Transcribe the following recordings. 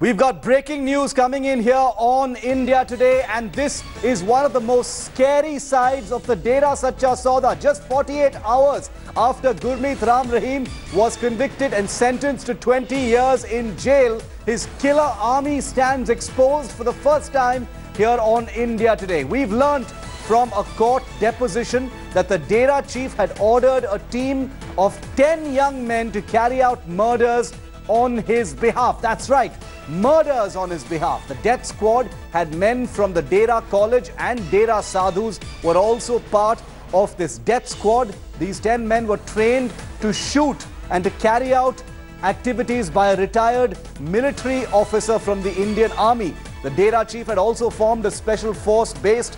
We've got breaking news coming in here on India Today, and this is one of the most scary sides of the Dera Sacha Sauda. Just 48 hours after Gurmeet Ram Rahim was convicted and sentenced to 20 years in jail, his killer army stands exposed for the first time here on India Today. We've learnt from a court deposition that the Dera chief had ordered a team of 10 young men to carry out murders on his behalf. That's right, murders on his behalf. The death squad had men from the Dera College, and Dera Sadhus were also part of this death squad. These 10 men were trained to shoot and to carry out activities by a retired military officer from the Indian Army. The Dera chief had also formed a special force based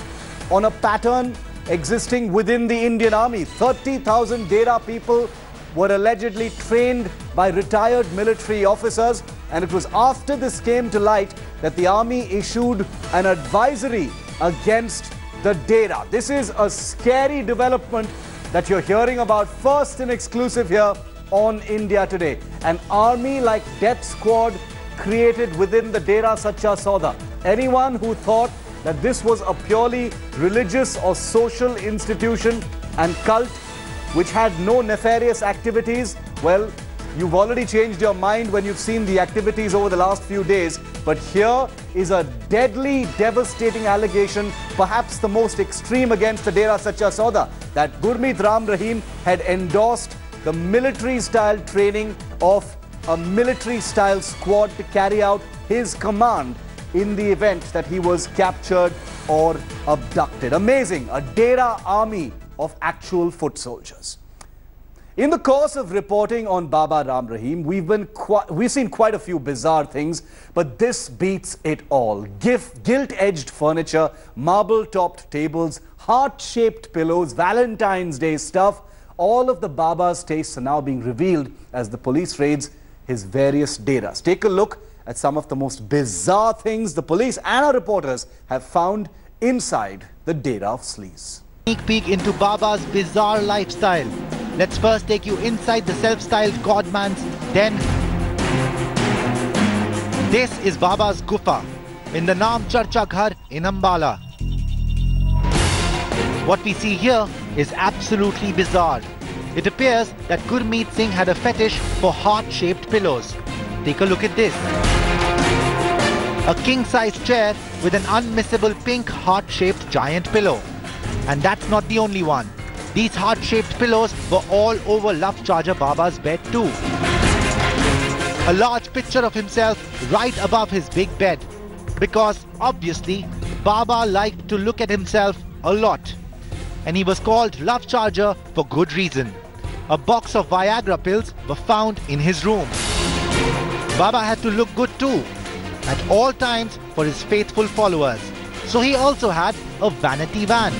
on a pattern existing within the Indian Army. 30,000 Dera people were allegedly trained by retired military officers, and it was after this came to light that the army issued an advisory against the Dera. This is a scary development that you're hearing about first in exclusive here on India Today. An army like death squad created within the Dera Sacha Sauda. Anyone who thought that this was a purely religious or social institution and cult which had no nefarious activities, well, you've already changed your mind when you've seen the activities over the last few days. But here is a deadly, devastating allegation, perhaps the most extreme against the Dera Sacha Sauda, that Gurmeet Ram Rahim had endorsed the military-style training of a military-style squad to carry out his command in the event that he was captured or abducted. Amazing, a Dera army of actual foot soldiers. In the course of reporting on Baba Ram Rahim, we've seen quite a few bizarre things, but this beats it all. Gilt-edged furniture, marble-topped tables, heart-shaped pillows, Valentine's Day stuff. All of the Baba's tastes are now being revealed as the police raids his various Deras. Take a look at some of the most bizarre things the police and our reporters have found inside the Dera of Sleaze. Sneak peek into Baba's bizarre lifestyle. Let's first take you inside the self-styled Godman's den. This is Baba's Gufa in the Naam Charcha Ghar in Ambala. What we see here is absolutely bizarre. It appears that Gurmeet Singh had a fetish for heart-shaped pillows. Take a look at this. A king-size chair with an unmissable pink heart-shaped giant pillow. And that's not the only one. These heart-shaped pillows were all over Love Charger Baba's bed too. A large picture of himself right above his big bed. Because obviously, Baba liked to look at himself a lot. And he was called Love Charger for good reason. A box of Viagra pills were found in his room. Baba had to look good too, at all times for his faithful followers. So he also had a vanity van.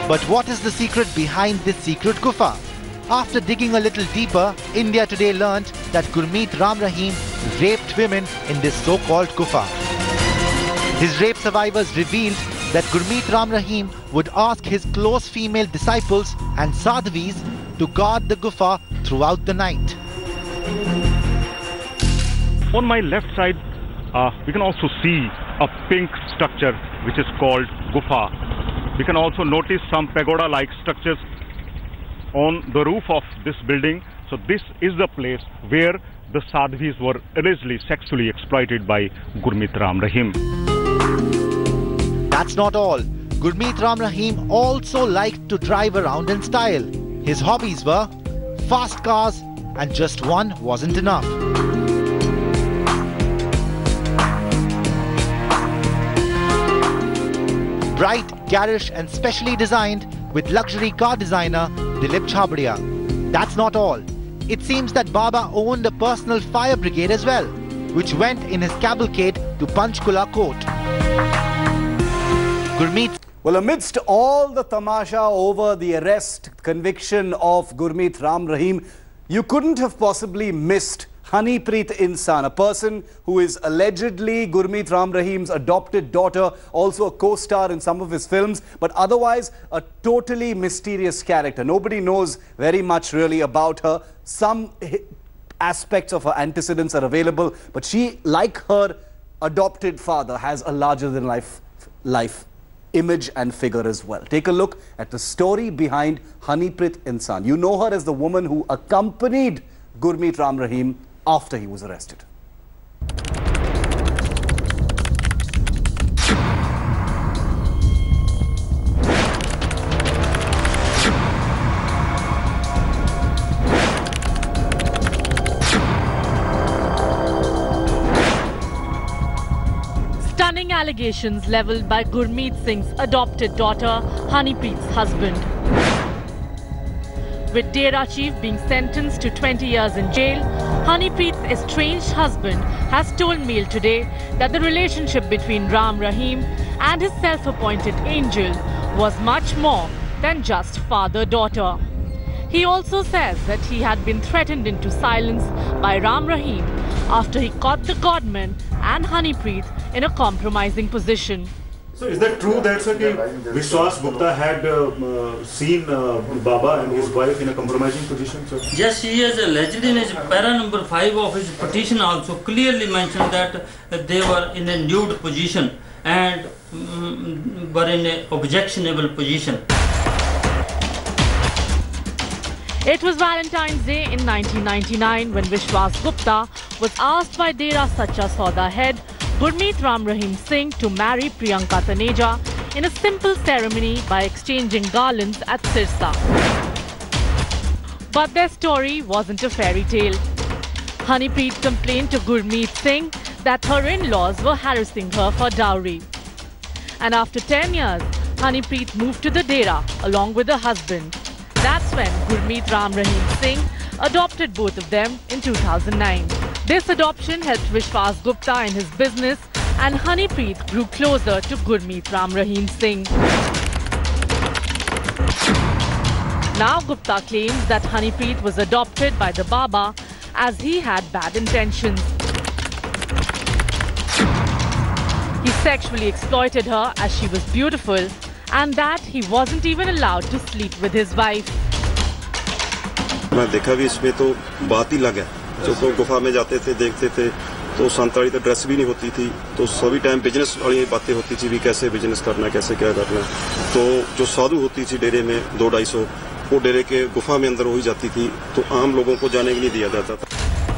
But what is the secret behind this secret Gufa? After digging a little deeper, India Today learnt that Gurmeet Ram Rahim raped women in this so-called Gufa. His rape survivors revealed that Gurmeet Ram Rahim would ask his close female disciples and sadhvis to guard the Gufa throughout the night. On my left side, we can also see a pink structure which is called Gufa. We can also notice some pagoda-like structures on the roof of this building. So this is the place where the sadhvis were allegedly sexually exploited by Gurmeet Ram Rahim. That's not all. Gurmeet Ram Rahim also liked to drive around in style. His hobbies were fast cars, and just one wasn't enough. Bright, garish and specially designed with luxury car designer Dilip Chhabria. That's not all. It seems that Baba owned a personal fire brigade as well, which went in his cavalcade to Panchkula court. Gurmeet. Well, amidst all the tamasha over the arrest, conviction of Gurmeet Ram Rahim, you couldn't have possibly missed Honeypreet Insan, a person who is allegedly Gurmeet Ram Rahim's adopted daughter, also a co-star in some of his films, but otherwise a totally mysterious character. Nobody knows very much really about her. Some aspects of her antecedents are available, but she, like her adopted father, has a larger-than-life image and figure as well. Take a look at the story behind Honeypreet Insan. You know her as the woman who accompanied Gurmeet Ram Rahim after he was arrested. Stunning allegations leveled by Gurmeet Singh's adopted daughter, Honeypreet's husband. With Dera chief being sentenced to 20 years in jail, Honeypreet's estranged husband has told Mail today that the relationship between Ram Rahim and his self-appointed angel was much more than just father-daughter. He also says that he had been threatened into silence by Ram Rahim after he caught the godman and Honeypreet in a compromising position. So is that true that Vishwas Gupta had seen Baba and his wife in a compromising position, sir? Yes, he has alleged in his para number 5 of his petition also clearly mentioned that they were in a nude position and were in an objectionable position. It was Valentine's Day in 1999 when Vishwas Gupta was asked by Dera Sauda head Gurmeet Ram Rahim Singh to marry Priyanka Taneja in a simple ceremony by exchanging garlands at Sirsa. But their story wasn't a fairy tale. Honeypreet complained to Gurmeet Singh that her in-laws were harassing her for dowry. And after 10 years, Honeypreet moved to the Dera along with her husband. That's when Gurmeet Ram Rahim Singh adopted both of them in 2009. This adoption helped Vishwas Gupta in his business and Honeypreet grew closer to Gurmeet Ram Rahim Singh. Now Gupta claims that Honeypreet was adopted by the Baba as he had bad intentions. He sexually exploited her as she was beautiful and that he wasn't even allowed to sleep with his wife. मैं देखा भी इसमें तो बात ही लग है जो गुफा में जाते थे देखते थे तो संताड़ी तो ड्रेस भी नहीं होती थी तो सभी टाइम बिजनेस वाली बातें होती थी भी कैसे बिजनेस करना कैसे क्या करना तो जो साधु होती थी डेरे में 200-250 वो डेरे के गुफा में अंदर हो ही जाती थी तो आम लोगों को जाने भी नहीं दिया जाता था.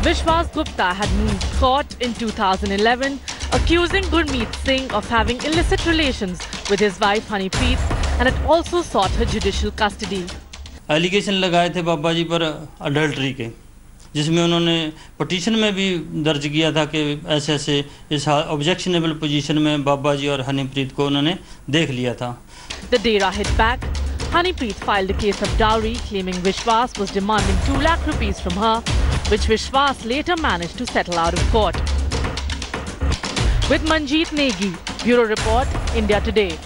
Vishwas Gupta had moved court in 2011 accusing Gurmeet Singh of having illicit relations with his wife Honeypreet and had also sought her judicial custody. Allegation लगाए थे बाबा जी पर अडल्ट्री के जिसमें उन्होंने पिटीशन में भी दर्ज किया था कि ऐसे ऐसे इस ऑब्जेक्शनेबल पोजीशन में बाबा जी और हनीप्रीत को उन्होंने देख लिया था. The Dera hit back. Honeypreet filed a case of dowry claiming Vishwas was demanding 2 lakh rupees from her, which Vishwas later managed to settle out of court. With Manjeet Negi, Bureau Report, India Today.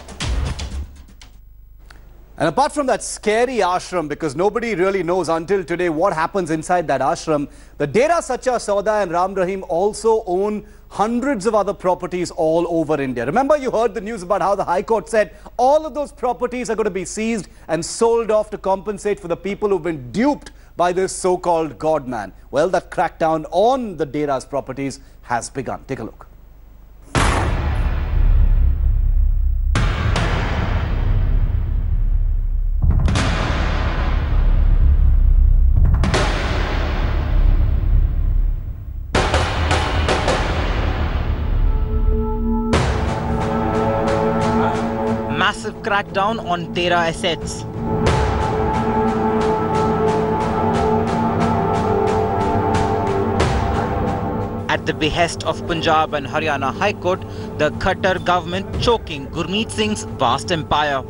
And apart from that scary ashram, because nobody really knows until today what happens inside that ashram, the Dera Sacha, Sauda and Ram Rahim also own hundreds of other properties all over India. Remember, you heard the news about how the High Court said all of those properties are going to be seized and sold off to compensate for the people who've been duped by this so-called God-man. Well, that crackdown on the Dera's properties has begun. Take a look. Massive crackdown on Dera assets. At the behest of Punjab and Haryana High Court, the Khattar government choking Gurmeet Singh's vast empire.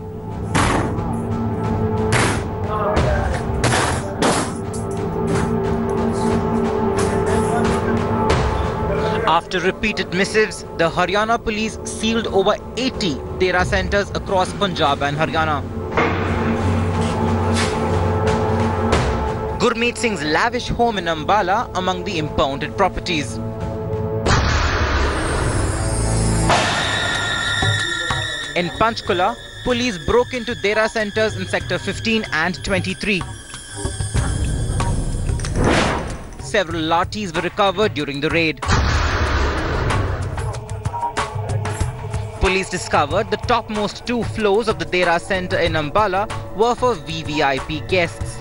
After repeated missives, the Haryana police sealed over 80 Dera centers across Punjab and Haryana. Gurmeet Singh's lavish home in Ambala among the impounded properties. In Panchkula, police broke into Dera centers in Sector 15 and 23. Several lathis were recovered during the raid. Police discovered the topmost 2 floors of the Dera Centre in Ambala were for VVIP guests.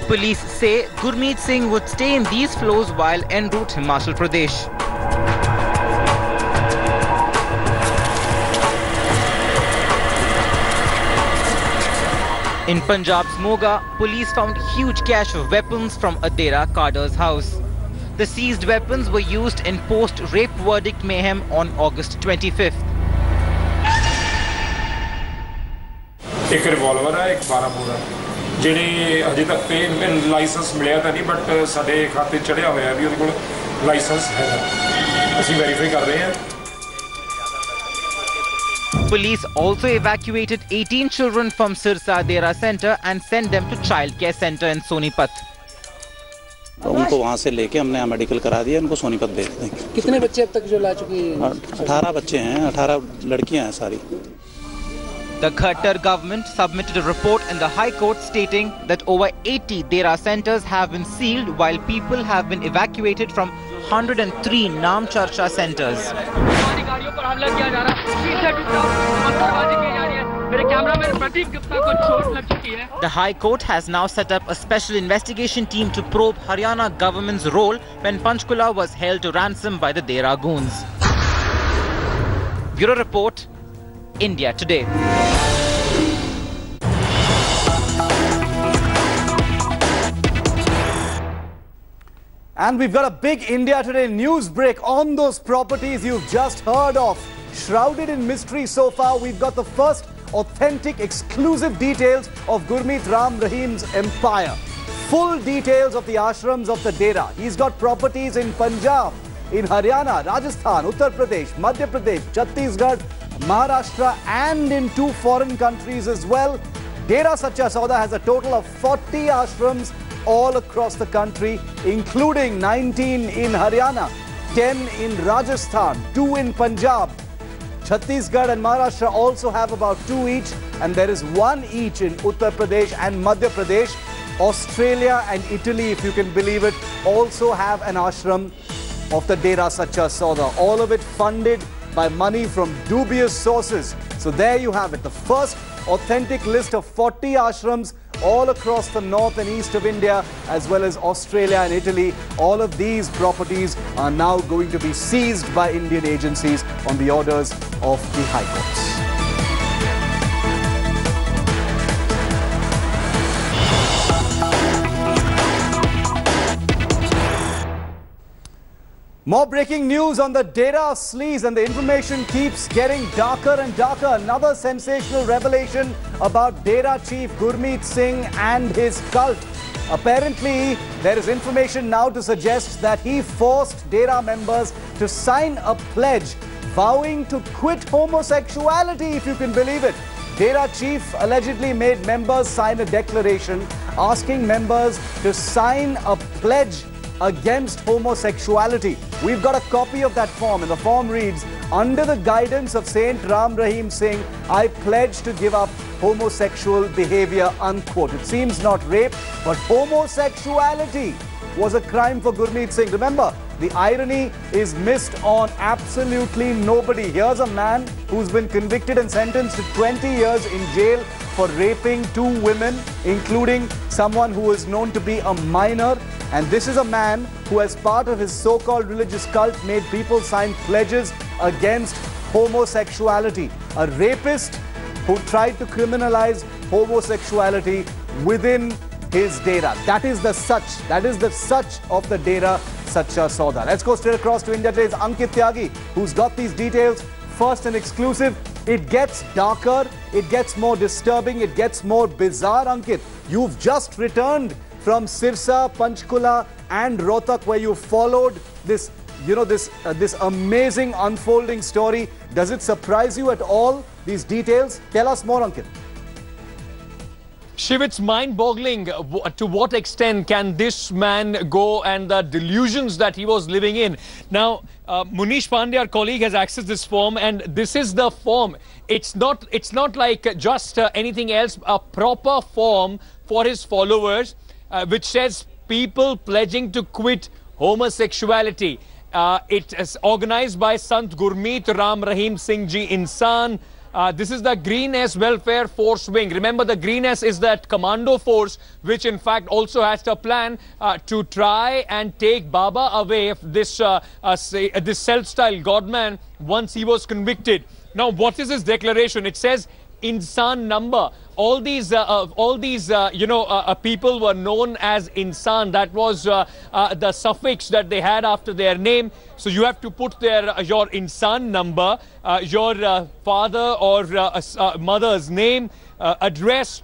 Police say Gurmeet Singh would stay in these floors while en route Himachal Pradesh. In Punjab's Moga, police found huge cache of weapons from a Dera Kader's house. The seized weapons were used in post-rape verdict mayhem on August 25th. एक revolver है, एक 12 बोरा ਜਿਹੜੇ ਅਜੇ ਤੱਕ ਤੇ licence ਮਿਲਿਆ ਤਾਂ ਨਹੀਂ but ਸਾਡੇ ਖਾਤੇ ਚੜਿਆ ਹੋਇਆ ਵੀ ਉਹਦੇ ਕੋਲ ਲਾਇਸੈਂਸ ਹੈਗਾ ਅਸੀਂ ਵੈਰੀਫਾਈ ਕਰ ਰਹੇ ਹਾਂ Police also evacuated 18 children from Sirsa Dera Centre and sent them to Child Care Centre in Sonipat. उनको वहाँ से लेके हमने यहाँ मेडिकल करा दिया, उनको सोनीपत भेज देंगे। कितने बच्चे अब तक जो ला चुके हैं? 18 बच्चे हैं, 18 लड़कियाँ हैं सारी। The Khattar government submitted a report in the High Court stating that over 80 Dera centers have been sealed while people have been evacuated from 103 Naam Charcha centers. The High Court has now set up a special investigation team to probe Haryana government's role when Panchkula was held to ransom by the Dera goons. Bureau Report, India Today. And we've got a big India Today news break on those properties you've just heard of. Shrouded in mystery so far, we've got the first authentic, exclusive details of Gurmeet Ram Rahim's empire. Full details of the ashrams of the Dera. He's got properties in Punjab, in Haryana, Rajasthan, Uttar Pradesh, Madhya Pradesh, Chhattisgarh, Maharashtra and in 2 foreign countries as well. Dera Sacha Sauda has a total of 40 ashrams all across the country, including 19 in Haryana, 10 in Rajasthan, 2 in Punjab. Chhattisgarh and Maharashtra also have about 2 each, and there is 1 each in Uttar Pradesh and Madhya Pradesh. Australia and Italy, if you can believe it, also have an ashram of the Dera Sacha Sauda. All of it funded by money from dubious sources. So there you have it, the first authentic list of 40 ashrams all across the north and east of India, as well as Australia and Italy. All of these properties are now going to be seized by Indian agencies on the orders of the High Courts. More breaking news on the Dera sleaze, and the information keeps getting darker and darker. Another sensational revelation about Dera chief Gurmeet Singh and his cult. Apparently, there is information now to suggest that he forced Dera members to sign a pledge vowing to quit homosexuality, if you can believe it. Dera chief allegedly made members sign a declaration asking members to sign a pledge against homosexuality. We've got a copy of that form, and the form reads, "Under the guidance of Saint Ram Rahim Singh, I pledge to give up homosexual behavior," unquote. It seems not rape, but homosexuality was a crime for Gurmeet Singh. Remember, the irony is missed on absolutely nobody. Here's a man who's been convicted and sentenced to 20 years in jail for raping 2 women, including someone who is known to be a minor. And this is a man who, as part of his so-called religious cult, made people sign pledges against homosexuality. A rapist who tried to criminalize homosexuality within his Dera. That is the such of the Dera Sacha Sauda. Let's go straight across to India Today's Ankit Tyagi, who's got these details first and exclusive. It gets darker, it gets more disturbing, it gets more bizarre. Ankit, you've just returned from Sirsa, Panchkula and Rohtak, where you followed this, this amazing unfolding story. Does it surprise you at all, these details? Tell us more, Ankit. Shiv, it's mind-boggling to what extent can this man go and the delusions that he was living in. Now, Munish Pandey, our colleague, has accessed this form, and this is the form. It's not like just anything else, a proper form for his followers, which says people pledging to quit homosexuality. It is organized by Sant Gurmeet Ram Rahim Singh Ji Insan. This is the Green S Welfare Force Wing. Remember, the Green S is that commando force which in fact also has a plan to try and take Baba away, this self-styled godman, once he was convicted. Now, what is his declaration? It says, Insan number. All these people were known as Insan. That was the suffix that they had after their name. So you have to put your Insan number, your father or mother's name, address,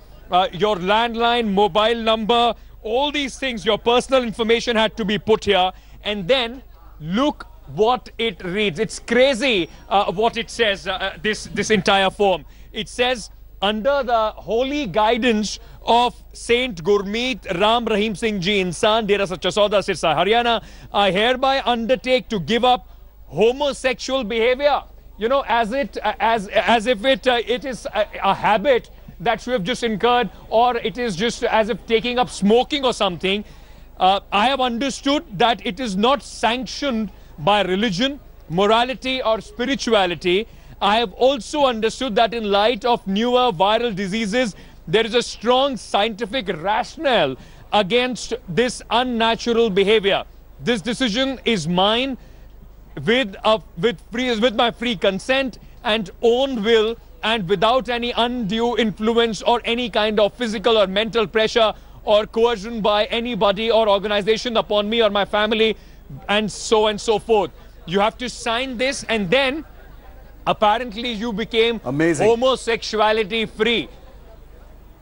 your landline, mobile number, all these things, your personal information had to be put here. And then look what it reads. It's crazy what it says, this entire form. It says, under the holy guidance of Saint Gurmeet Ram Rahim Singh Ji Insan, Dera Sacha Sauda, Sirsa, Haryana, I hereby undertake to give up homosexual behavior. You know, as if it is a habit that you have just incurred, or it is just as if taking up smoking or something. I have understood that it is not sanctioned by religion, morality or spirituality. I have also understood that in light of newer viral diseases, there is a strong scientific rationale against this unnatural behavior. This decision is mine with my free consent and own will, and without any undue influence or any kind of physical or mental pressure or coercion by anybody or organization upon me or my family, and so forth. You have to sign this, and then apparently you became homosexuality free.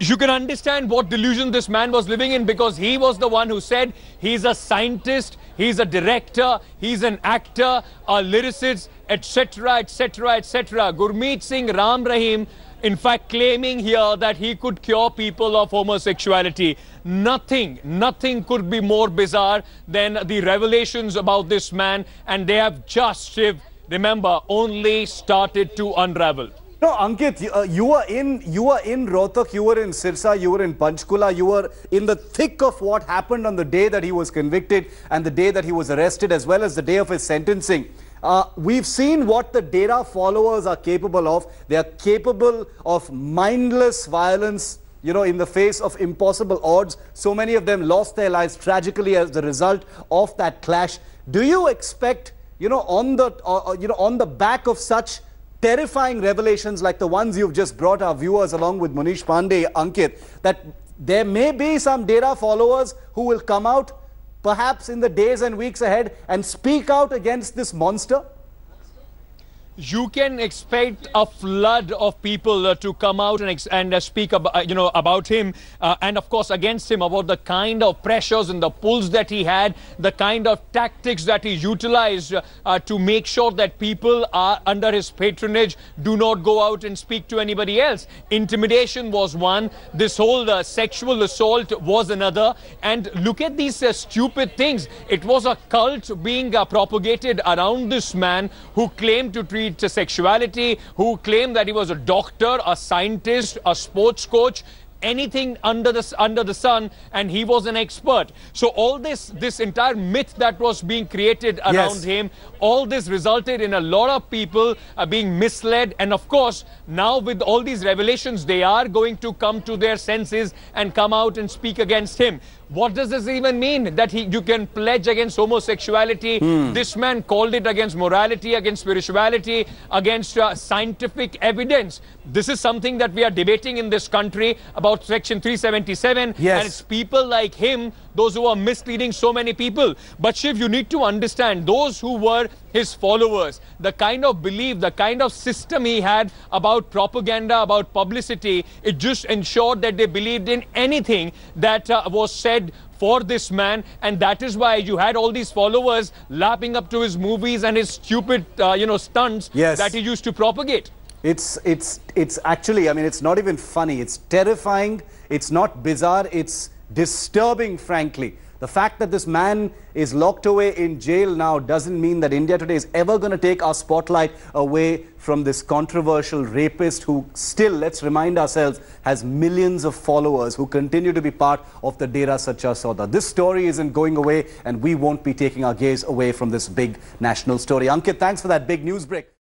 You can understand what delusion this man was living in, because he was the one who said he's a scientist, he's a director, he's an actor, a lyricist, etc., etc., etc. Gurmeet Singh Ram Rahim, in fact, claiming here that he could cure people of homosexuality. Nothing could be more bizarre than the revelations about this man, and they have just, remember, only started to unravel. No, Ankit, you were in Rohtak, you were in Sirsa, you were in Panchkula, you were in the thick of what happened on the day that he was convicted and the day that he was arrested, as well as the day of his sentencing. We've seen what the Dera followers are capable of. They are capable of mindless violence, you know, in the face of impossible odds. So many of them lost their lives tragically as the result of that clash. Do you expect, you know, on the back of such terrifying revelations like the ones you've just brought our viewers along with Munish Pandey, Ankit, that there may be some Dera followers who will come out perhaps in the days and weeks ahead and speak out against this monster? You can expect a flood of people to come out and speak about, about him, and of course against him, about the kind of pressures and the pulls that he had, the kind of tactics that he utilized to make sure that people are under his patronage do not go out and speak to anybody else. Intimidation was one. This whole sexual assault was another. And look at these stupid things. It was a cult being propagated around this man who claimed to treat sexuality, who claimed that he was a doctor, a scientist, a sports coach, anything under the sun, and he was an expert. So all this entire myth that was being created around him, all this resulted in a lot of people being misled. And of course, now with all these revelations, they are going to come to their senses and come out and speak against him. What does this even mean? That you can pledge against homosexuality? This man called it against morality, against spirituality, against scientific evidence. This is something that we are debating in this country about Section 377. And it's people like him, those who are misleading so many people. But Shiv, you need to understand, those who were his followers, the kind of belief, the kind of system he had about propaganda, about publicity, it just ensured that they believed in anything that was said for this man. And that is why you had all these followers lapping up to his movies and his stupid, stunts that he used to propagate. It's actually, I mean, it's not even funny. It's terrifying. It's not bizarre. It's disturbing, frankly. The fact that this man is locked away in jail now doesn't mean that India Today is ever going to take our spotlight away from this controversial rapist who still, let's remind ourselves, has millions of followers who continue to be part of the Dera Sacha Sauda. This story isn't going away, and we won't be taking our gaze away from this big national story. Ankit, thanks for that big news break.